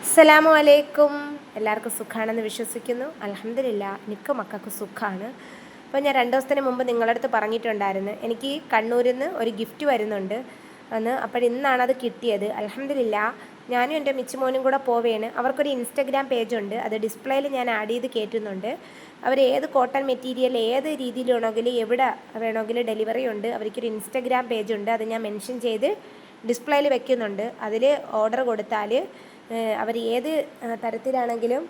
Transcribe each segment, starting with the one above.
അസ്സലാമു അലൈക്കും. എല്ലാവർക്കും സുഖമാണെന്ന് വിശ്വസിക്കുന്നു. അൽഹംദുലില്ലാ എനിക്ക് മക്കൾക്ക് സുഖമാണ്. അപ്പോൾ ഞാൻ 2 ദിവസത്തിന് മുമ്പ് നിങ്ങളുടെ അടുത്ത് പറഞ്ഞിട്ടുണ്ടായിരുന്നു എനിക്ക് കണ്ണൂരിൽ നിന്ന് ഒരു ഗിഫ്റ്റ് വരുന്നുണ്ട് എന്ന്. ഇന്നാണത് കിട്ടിയത്. അൽഹംദുലില്ലാ ഞാനും എൻ്റെ മിച്ചുമോനും കൂടെ പോവുകയാണ്. അവർക്കൊരു ഇൻസ്റ്റഗ്രാം പേജുണ്ട്, അത് ഡിസ്പ്ലേയിൽ ഞാൻ ആഡ് ചെയ്ത് കയറ്റുന്നുണ്ട്. അവർ ഏത് കോട്ടൺ മെറ്റീരിയൽ ഏത് രീതിയിൽ വേണമെങ്കിലും എവിടെ വേണമെങ്കിലും ഡെലിവറി ഉണ്ട്. അവർക്കൊരു ഇൻസ്റ്റഗ്രാം പേജുണ്ട്, അത് ഞാൻ മെൻഷൻ ചെയ്ത് ഡിസ്പ്ലേയിൽ വെക്കുന്നുണ്ട്. അതിൽ ഓർഡർ കൊടുത്താൽ അവർ ഏത് തരത്തിലാണെങ്കിലും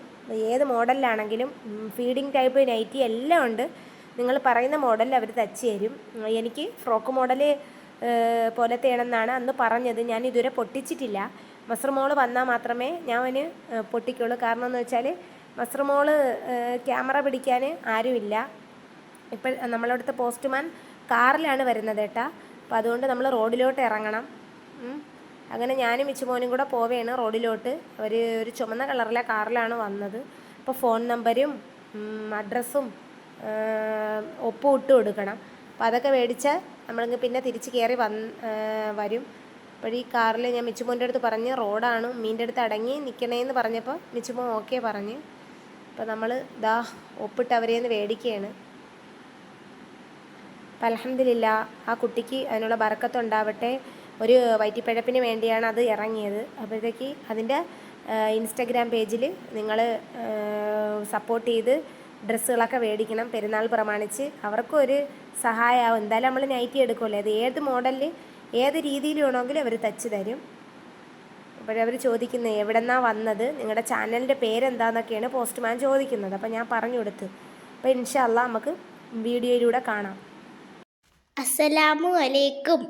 ഏത് മോഡലിലാണെങ്കിലും ഫീഡിങ് ടൈപ്പ് നൈറ്റി എല്ലാം ഉണ്ട്. നിങ്ങൾ പറയുന്ന മോഡലിൽ അവർ തച്ച് തരും. എനിക്ക് ഫ്രോക്ക് മോഡൽ പോലത്തെയാണെന്നാണ് അന്ന് പറഞ്ഞത്. ഞാൻ ഇതുവരെ പൊട്ടിച്ചിട്ടില്ല. മസ്റുമോൾ വന്നാൽ മാത്രമേ ഞാൻ പൊട്ടിക്കുള്ളൂ. കാരണം എന്ന് വെച്ചാൽ മസ്റുമോൾ ക്യാമറ പിടിക്കാൻ ആരുമില്ല. ഇപ്പോൾ നമ്മളടുത്ത പോസ്റ്റ്മാൻ കാറിലാണ് വരുന്നത് കേട്ടാ. അപ്പോൾ അതുകൊണ്ട് നമ്മൾ റോഡിലോട്ട് ഇറങ്ങണം. അങ്ങനെ ഞാനും മിച്ചുമോനും കൂടെ പോവുകയാണ് റോഡിലോട്ട്. ഒരു ചുമന്ന കളറിലെ കാറിലാണ് വന്നത്. അപ്പോൾ ഫോൺ നമ്പരും അഡ്രസ്സും ഒപ്പും ഇട്ട് കൊടുക്കണം. അപ്പോൾ അതൊക്കെ മേടിച്ചാൽ നമ്മളിങ്ങ് പിന്നെ തിരിച്ച് കയറി വരും. അപ്പോൾ ഈ കാറിൽ ഞാൻ മിച്ചുമോൻ്റെ അടുത്ത് പറഞ്ഞ് റോഡാണ്, മീൻ്റെ അടുത്ത് അടങ്ങി നിൽക്കണേന്ന് പറഞ്ഞപ്പോൾ മിച്ചുമോ ഓക്കെ പറഞ്ഞ്. അപ്പോൾ നമ്മൾ ദാ ഒപ്പിട്ട് അവരെന്ന് മേടിക്കുകയാണ്. അപ്പം അൽഹംദുലില്ലാ ആ കുട്ടിക്ക് അതിനുള്ള ബറക്കത്തുണ്ടാവട്ടെ. ഒരു വയറ്റിപ്പഴപ്പിന് വേണ്ടിയാണ് അത് ഇറങ്ങിയത്. അപ്പോഴത്തേക്ക് അതിൻ്റെ ഇൻസ്റ്റഗ്രാം പേജിൽ നിങ്ങൾ സപ്പോർട്ട് ചെയ്ത് ഡ്രസ്സുകളൊക്കെ മേടിക്കണം. പെരുന്നാൾ പ്രമാണിച്ച് അവർക്കും ഒരു സഹായമാവും. എന്തായാലും നമ്മൾ നൈറ്റി എടുക്കുമല്ലോ, അത് ഏത് മോഡലിൽ ഏത് രീതിയിൽ വേണമെങ്കിലും അവർ തച്ച് തരും. അപ്പോഴവർ ചോദിക്കുന്നത് എവിടെ നിന്നാണ് വന്നത്, നിങ്ങളുടെ ചാനലിൻ്റെ പേരെന്താണെന്നൊക്കെയാണ് പോസ്റ്റ്മാൻ ചോദിക്കുന്നത്. അപ്പോൾ ഞാൻ പറഞ്ഞു കൊടുത്ത്. അപ്പോൾ ഇൻഷാ അല്ലാഹ് നമുക്ക് വീഡിയോയിലൂടെ കാണാം. അസ്സലാമു അലൈക്കും.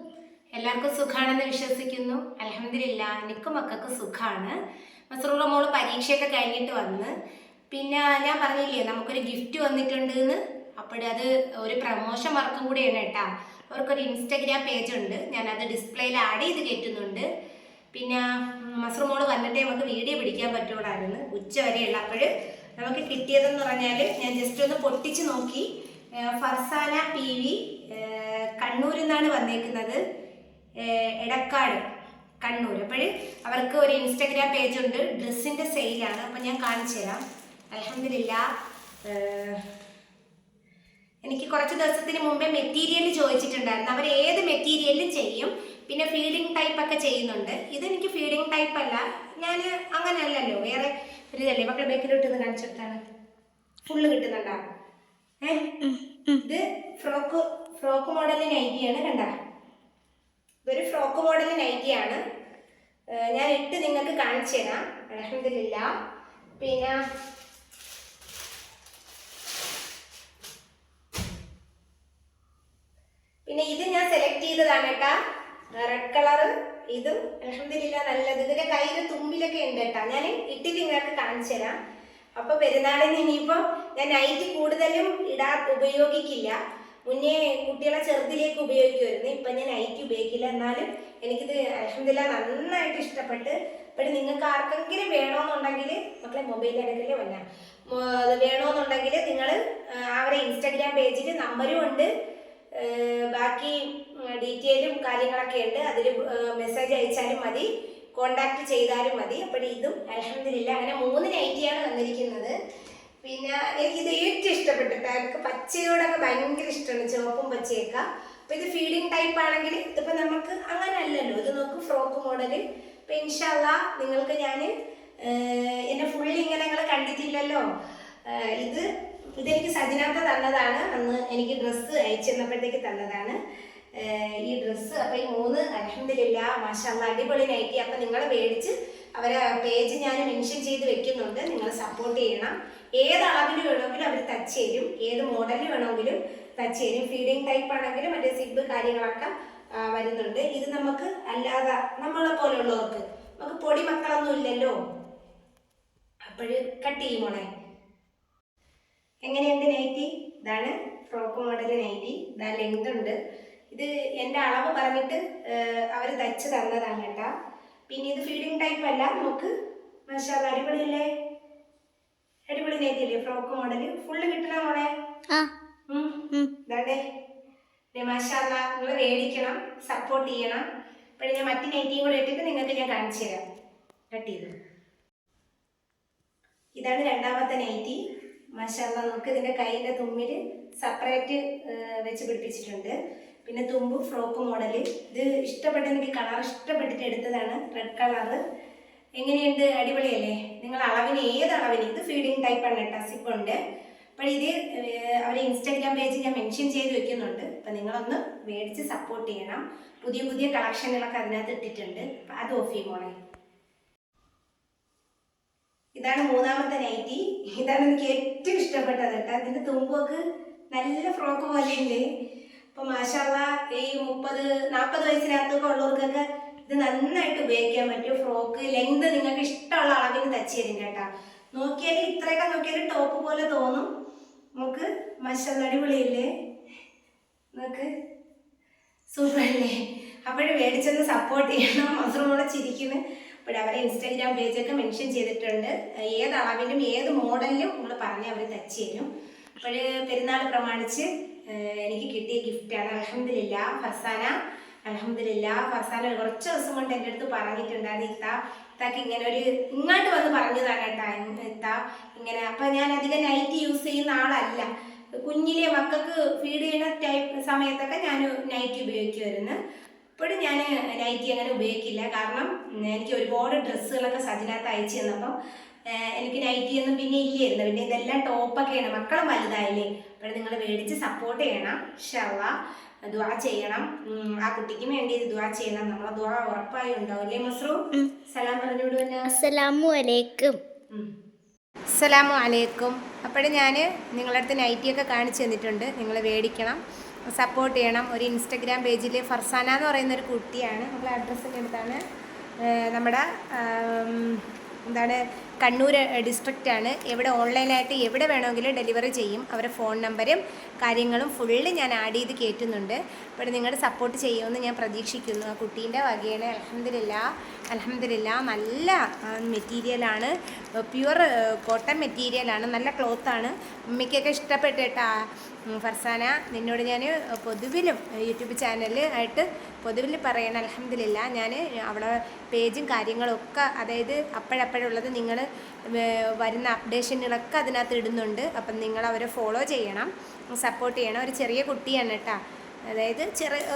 എല്ലാവർക്കും സുഖമാണെന്ന് വിശ്വസിക്കുന്നു. അൽഹംദുലില്ലാ എനിക്കും മക്കൾക്ക് സുഖമാണ്. മസ്റൂറ മോള് പരീക്ഷയൊക്കെ കഴിഞ്ഞിട്ട് വന്ന്. പിന്നെ ഞാൻ പറഞ്ഞില്ലേ നമുക്കൊരു ഗിഫ്റ്റ് വന്നിട്ടുണ്ട് എന്ന്. അപ്പോഴത് ഒരു പ്രമോഷൻ വർക്കും കൂടിയാണ് കേട്ടാ. അവർക്കൊരു ഇൻസ്റ്റഗ്രാം പേജ് ഉണ്ട്, ഞാനത് ഡിസ്പ്ലേയിൽ ആഡ് ചെയ്ത് കയറ്റുന്നുണ്ട്. പിന്നെ മസ്റൂർ മോള് വന്നിട്ടേ നമുക്ക് വീഡിയോ പിടിക്കാൻ പറ്റുള്ളായിരുന്നു, ഉച്ച വരെയുള്ള. അപ്പോൾ നമുക്ക് കിട്ടിയതെന്ന് പറഞ്ഞാൽ ഞാൻ ജസ്റ്റ് ഒന്ന് പൊട്ടിച്ച് നോക്കി. ഫർസാന PV കണ്ണൂരിൽ നിന്നാണ് വന്നേക്കുന്നത്, എടക്കാട് കണ്ണൂർ. അപ്പോൾ അവർക്ക് ഒരു ഇൻസ്റ്റഗ്രാം പേജുണ്ട്, ഡ്രസ്സിൻ്റെ സെയിലാണ്. അപ്പോൾ ഞാൻ കാണിച്ചു തരാം. അൽഹംദുലില്ലാ എനിക്ക് കുറച്ച് ദിവസത്തിന് മുമ്പേ മെറ്റീരിയൽ ചോദിച്ചിട്ടുണ്ടായിരുന്നു. അവർ ഏത് മെറ്റീരിയലും ചെയ്യും. പിന്നെ ഫീഡിങ് ടൈപ്പ് ഒക്കെ ചെയ്യുന്നുണ്ട്. ഇതെനിക്ക് ഫീഡിങ് ടൈപ്പ് അല്ല, ഞാൻ അങ്ങനെ അല്ലല്ലോ, വേറെ ഒരു ഇതല്ലേ. മക്കളെ ബേക്കിലോട്ട് കാണിച്ചെടുത്താണ് ഫുള്ള് കിട്ടുന്നുണ്ടോ? ഇത് ഫ്രോക്ക് മോഡൽ നൈറ്റിയാണ്. കണ്ട, ഇതൊരു ഫ്രോക്ക് മോഡൽ നൈറ്റിയാണ്. ഞാൻ ഇട്ട് നിങ്ങൾക്ക് കാണിച്ചു തരാം. അൽഹംദുലില്ലാ പിന്നെ ഇത് ഞാൻ സെലക്ട് ചെയ്തതാണ് കേട്ടാ, റെഡ് കളറ്. ഇതും അൽഹംദുലില്ലാ നല്ലത്. ഇതിന്റെ കയ്യില് തുമ്പിലൊക്കെ ഉണ്ട് കേട്ടാ. ഞാൻ ഇട്ടിട്ട് നിങ്ങൾക്ക് കാണിച്ചു തരാം. അപ്പൊ പെരുന്നാളിന് ഇനിയിപ്പോ ഞാൻ നൈറ്റ് കൂടുതലും ഉപയോഗിക്കില്ല. മുന്നേ കുട്ടികളെ ചെറുതിലേക്ക് ഉപയോഗിക്കുമായിരുന്നു, ഇപ്പൊ ഞാൻ നൈറ്റ് ഉപയോഗിക്കില്ല. എന്നാലും എനിക്കിത് അൽഹംദുലില്ലാ നന്നായിട്ട് ഇഷ്ടപ്പെട്ട്. അപ്പോൾ നിങ്ങൾക്ക് ആർക്കെങ്കിലും വേണമെന്നുണ്ടെങ്കിൽ, മക്കളെ മൊബൈൽ എടുക്കല്ലേ വല്ല, വേണമെന്നുണ്ടെങ്കിൽ നിങ്ങൾ അവരുടെ ഇൻസ്റ്റഗ്രാം പേജിൽ നമ്പരും ഉണ്ട്, ബാക്കി ഡീറ്റെയിലും കാര്യങ്ങളൊക്കെ ഉണ്ട്. അതിൽ മെസ്സേജ് അയച്ചാലും മതി, കോണ്ടാക്ട് ചെയ്താലും മതി. അപ്പോൾ ഇതും അൽഹംദുലില്ലാ അങ്ങനെ 3 നൈറ്റിയാണ് വന്നിരിക്കുന്നത്. പിന്നെ എനിക്കിത് ഏറ്റവും ഇഷ്ടപ്പെട്ടിട്ട്, എനിക്ക് പച്ചയോടൊക്കെ ഭയങ്കര ഇഷ്ടമാണ്, ചുവപ്പും പച്ചയൊക്കെ. അപ്പോൾ ഇത് ഫീഡിങ് ടൈപ്പ് ആണെങ്കിൽ ഇതിപ്പോൾ നമുക്ക് അങ്ങനെ അല്ലല്ലോ, ഇത് നോക്ക് ഫ്രോക്ക് മോഡല്. അപ്പോൾ ഇൻഷാ അല്ലാഹ് നിങ്ങൾക്ക് ഞാൻ എന്നെ ഫുള്ളി ഇങ്ങനെ നിങ്ങൾ കണ്ടിട്ടില്ലല്ലോ. ഇതെനിക്ക് സജിനാത്ത തന്നതാണ്, അന്ന് എനിക്ക് ഡ്രസ്സ് അയച്ചു തന്നപ്പോഴത്തേക്ക് തന്നതാണ് ഈ ഡ്രസ്സ്. അപ്പോൾ ഈ 3 അൽഹംദുലില്ലാ മാഷാ അല്ലാഹ് അടിപൊളി നൈറ്റി. അപ്പോൾ നിങ്ങൾ മേടിച്ച് അവരെ പേജ് ഞാൻ മെൻഷൻ ചെയ്ത് വെക്കുന്നുണ്ട്, നിങ്ങൾ സപ്പോർട്ട് ചെയ്യണം. ഏത് അളവിൽ വേണമെങ്കിലും അവർ തച്ച് തരും, ഏത് മോഡലിൽ വേണമെങ്കിലും തച്ച് തരും. ഫീഡിങ് ടൈപ്പ് ആണെങ്കിലും മറ്റേ സിബ് കാര്യങ്ങളൊക്കെ വരുന്നുണ്ട്. ഇത് നമുക്ക് അല്ലാതെ നമ്മളെ പോലെയുള്ളവർക്ക്, നമുക്ക് പൊടി മക്കളൊന്നും ഇല്ലല്ലോ, അപ്പോൾ കട്ട് ചെയ്യും മോളെ. എങ്ങനെയുണ്ട് നൈറ്റി? ഇതാണ് ഫ്രോക്ക് മോഡൽ നൈറ്റി. ഇതാ ലെങ്ത് ഉണ്ട്. ഇത് എൻ്റെ അളവ് പറഞ്ഞിട്ട് അവർ തച്ച് തന്നതാണ് കേട്ടാ. പിന്നെ ഇത് ഫീഡിങ് ടൈപ്പ് അല്ല, നമുക്ക് മാഷാ അല്ലാഹ് അടിപൊളിയല്ലേ, അടിപൊളി നൈറ്റി അല്ലേ, ഫ്രോക്ക് മോഡല് ഫുള്ള് കിട്ടണ മോളെ. ഇതാണ്ടേ മാഷാ അല്ലാഹ് നിങ്ങൾ മേടിക്കണം, സപ്പോർട്ട് ചെയ്യണം. അപ്പോൾ ഞാൻ മറ്റു നൈറ്റിയും കൂടെ ഇട്ടിട്ട് നിങ്ങൾക്ക് ഞാൻ കാണിച്ചു തരാം കട്ട് ചെയ്ത്. ഇതാണ് രണ്ടാമത്തെ നൈറ്റി. മാഷാഅല്ലാ, നമുക്ക് ഇതിൻ്റെ കൈയിൻ്റെ തുമ്പിൽ സെപ്പറേറ്റ് വെച്ച് പിടിപ്പിച്ചിട്ടുണ്ട്. പിന്നെ തുമ്പ് ഫ്രോക്ക് മോഡൽ. ഇത് ഇഷ്ടപ്പെട്ട്, എനിക്ക് കളർ ഇഷ്ടപ്പെട്ടിട്ട് എടുത്തതാണ്, റെഡ് കളറ്. എങ്ങനെയുണ്ട്? അടിപൊളിയല്ലേ? നിങ്ങൾ അളവിന് ഏത് അളവിന്, ഇത് ഫീഡിങ് ടൈപ്പാണ് കേട്ടോ, സിപ്പുണ്ട്. അപ്പോൾ ഇത് അവരെ ഇൻസ്റ്റാഗ്രാം പേജ് ഞാൻ മെൻഷൻ ചെയ്ത് വെക്കുന്നുണ്ട്. അപ്പം നിങ്ങളൊന്ന് മേടിച്ച് സപ്പോർട്ട് ചെയ്യണം. പുതിയ പുതിയ കളക്ഷനുകളൊക്കെ അതിനകത്ത് ഇട്ടിട്ടുണ്ട്. അപ്പം അത് ഓഫ് ചെയ്യുമോളെ. ഇതാണ് മൂന്നാമത്തെ നൈറ്റി. ഇതാണ് എനിക്ക് ഏറ്റവും ഇഷ്ടപ്പെട്ടത് കേട്ടോ. അതിൻ്റെ തുമ്പൊക്കെ നല്ല ഫ്രോക്ക് പോലെ ഉണ്ട്. അപ്പോൾ മാഷാഅല്ലാ, ഈ 30-40 വയസ്സിനകത്തൊക്കെ ഉള്ളവർക്കൊക്കെ ഇത് നന്നായിട്ട് ഉപയോഗിക്കാൻ പറ്റും. ഫ്രോക്ക് ലെങ്ത് നിങ്ങൾക്ക് ഇഷ്ടമുള്ള അളവിന് തച്ച് തരും കേട്ടോ. നോക്കിയാൽ ഇത്രയൊക്കെ നോക്കിയാൽ ടോപ്പ് പോലെ തോന്നും നമുക്ക്. മാഷാഅല്ലാ, അടിപൊളിയല്ലേ? നമുക്ക് സൂപ്പറല്ലേ? അപ്പോഴും മേടിച്ചൊന്ന് സപ്പോർട്ട് ചെയ്യണം. മസറൂടെ ചിരിക്കുന്നു. അപ്പോൾ അവരെ ഇൻസ്റ്റാഗ്രാം പേജൊക്കെ മെൻഷൻ ചെയ്തിട്ടുണ്ട്. ഏത് അളവിലും ഏത് മോഡലിലും നമ്മൾ പറഞ്ഞ് അവർ തച്ച് തരും. അപ്പോൾ പെരുന്നാൾ പ്രമാണിച്ച് എനിക്ക് കിട്ടിയ ഗിഫ്റ്റാണ്. അൽഹംദുലില്ലാ ഫർസാന, അൽഹംദുലില്ലാ ഫർസാന കുറച്ച് ദിവസം കൊണ്ട് എൻ്റെ അടുത്ത് പറഞ്ഞിട്ടുണ്ടായിരുന്നു, ഇത്താക്ക് ഇങ്ങനെ ഒരു ഇങ്ങോട്ട് വന്ന് പറഞ്ഞതാണ് കേട്ടോ ഇത്ത ഇങ്ങനെ. അപ്പം ഞാൻ അധികം നൈറ്റ് യൂസ് ചെയ്യുന്ന ആളല്ല. കുഞ്ഞിലെ മക്കൾക്ക് ഫീഡ് ചെയ്യുന്ന സമയത്തൊക്കെ ഞാൻ നൈറ്റ് ഉപയോഗിക്കുമായിരുന്നു. ഇപ്പോഴും ഞാൻ നൈറ്റി അങ്ങനെ ഉപയോഗിക്കില്ല. കാരണം എനിക്ക് ഒരുപാട് ഡ്രസ്സുകളൊക്കെ സജിനകത്ത് അയച്ചു തന്നപ്പം എനിക്ക് നൈറ്റി ഒന്നും പിന്നെ ഇല്ലായിരുന്നു. പിന്നെ ഇതെല്ലാം ടോപ്പൊക്കെയാണ്, മക്കളും വലുതായില്ലേ. അപ്പോൾ നിങ്ങൾ മേടിച്ച് സപ്പോർട്ട് ചെയ്യണം. ഇൻഷാ അല്ലാ ദുആ ചെയ്യണം. ആ കുട്ടിക്ക് വേണ്ടി ദുആ ചെയ്യണം. നമ്മളെ ദുആ ഉറപ്പായി ഉണ്ടാവും അല്ലേ മസ്റൂ? സലാം പറഞ്ഞുവിടുക. അസ്സലാമു അലൈക്കും. അസ്സലാമു അലൈക്കും. അപ്പോഴും ഞാൻ നിങ്ങളുടെ അടുത്ത് നൈറ്റിയൊക്കെ കാണിച്ചു തന്നിട്ടുണ്ട്. നിങ്ങൾ മേടിക്കണം, സപ്പോർട്ട് ചെയ്യണം. ഒരു ഇൻസ്റ്റഗ്രാം പേജിൽ ഫർസാന എന്ന് പറയുന്നൊരു കുട്ടിയാണ്. നമ്മൾ അഡ്രസ്സിൻ്റെ അടുത്താണ്. നമ്മുടെ എന്താണ് കണ്ണൂർ ഡിസ്ട്രിക്റ്റാണ്. എവിടെ ഓൺലൈനായിട്ട് എവിടെ വേണമെങ്കിലും ഡെലിവറി ചെയ്യും. അവരുടെ ഫോൺ നമ്പരും കാര്യങ്ങളും ഫുള്ള് ഞാൻ ആഡ് ചെയ്ത് കയറ്റുന്നുണ്ട്. അപ്പോൾ നിങ്ങളുടെ സപ്പോർട്ട് ചെയ്യുമെന്ന് ഞാൻ പ്രതീക്ഷിക്കുന്നു. ആ കുട്ടീൻ്റെ വകയാണ്. അൽഹംദുലില്ലാ നല്ല മെറ്റീരിയലാണ്, പ്യുവർ കോട്ടൺ മെറ്റീരിയലാണ്, നല്ല ക്ലോത്താണ്. ഉമ്മയ്ക്കൊക്കെ ഇഷ്ടപ്പെട്ടിട്ടാ ഫർസാന. നിന്നോട് ഞാൻ പൊതുവിലും യൂട്യൂബ് ചാനൽ ആയിട്ട് പൊതുവിൽ പറയണം. അൽഹംദുലില്ലാ ഞാൻ അവളെ പേജും കാര്യങ്ങളൊക്കെ, അതായത് അപ്പോഴപ്പോഴുള്ളത് നിങ്ങൾ വരുന്ന അപ്ഡേഷനുകളൊക്കെ അതിനകത്ത് ഇടുന്നുണ്ട്. അപ്പം നിങ്ങൾ അവരെ ഫോളോ ചെയ്യണം, സപ്പോർട്ട് ചെയ്യണം. ഒരു ചെറിയ കുട്ടിയാണ് കേട്ടോ, അതായത്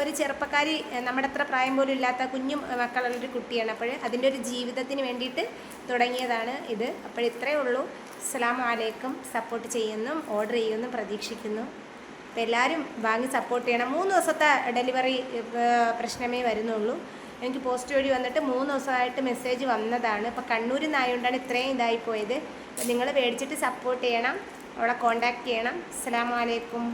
ഒരു ചെറുപ്പക്കാരി, നമ്മുടെ അത്ര പ്രായം പോലും ഇല്ലാത്ത കുഞ്ഞു മക്കളുള്ളൊരു കുട്ടിയാണ്. അപ്പോൾ അതിൻ്റെ ഒരു ജീവിതത്തിന് വേണ്ടിയിട്ട് തുടങ്ങിയതാണ് ഇത്. അപ്പോൾ ഇത്രയേ ഉള്ളൂ. അസ്സലാമു അലൈക്കും. സപ്പോർട്ട് ചെയ്യുന്നു, ഓർഡർ ചെയ്യുന്നു പ്രതീക്ഷിക്കുന്നു. അപ്പോൾ എല്ലാവരും വാങ്ങി സപ്പോർട്ട് ചെയ്യണം. 3 ദിവസത്തെ ഡെലിവറി പ്രശ്നമേ വരുന്നുള്ളൂ. എനിക്ക് പോസ്റ്റ് വഴി വന്നിട്ട് 3 ദിവസമായിട്ട് മെസ്സേജ് വന്നതാണ്. അപ്പോൾ കണ്ണൂരിൽ നിന്നായതുകൊണ്ടാണ് ഇത്രയും ഇതായിപ്പോയത്. അപ്പോൾ നിങ്ങൾ മേടിച്ചിട്ട് സപ്പോർട്ട് ചെയ്യണം, അവളെ കോൺടാക്റ്റ് ചെയ്യണം. അസ്സലാമു അലൈക്കും.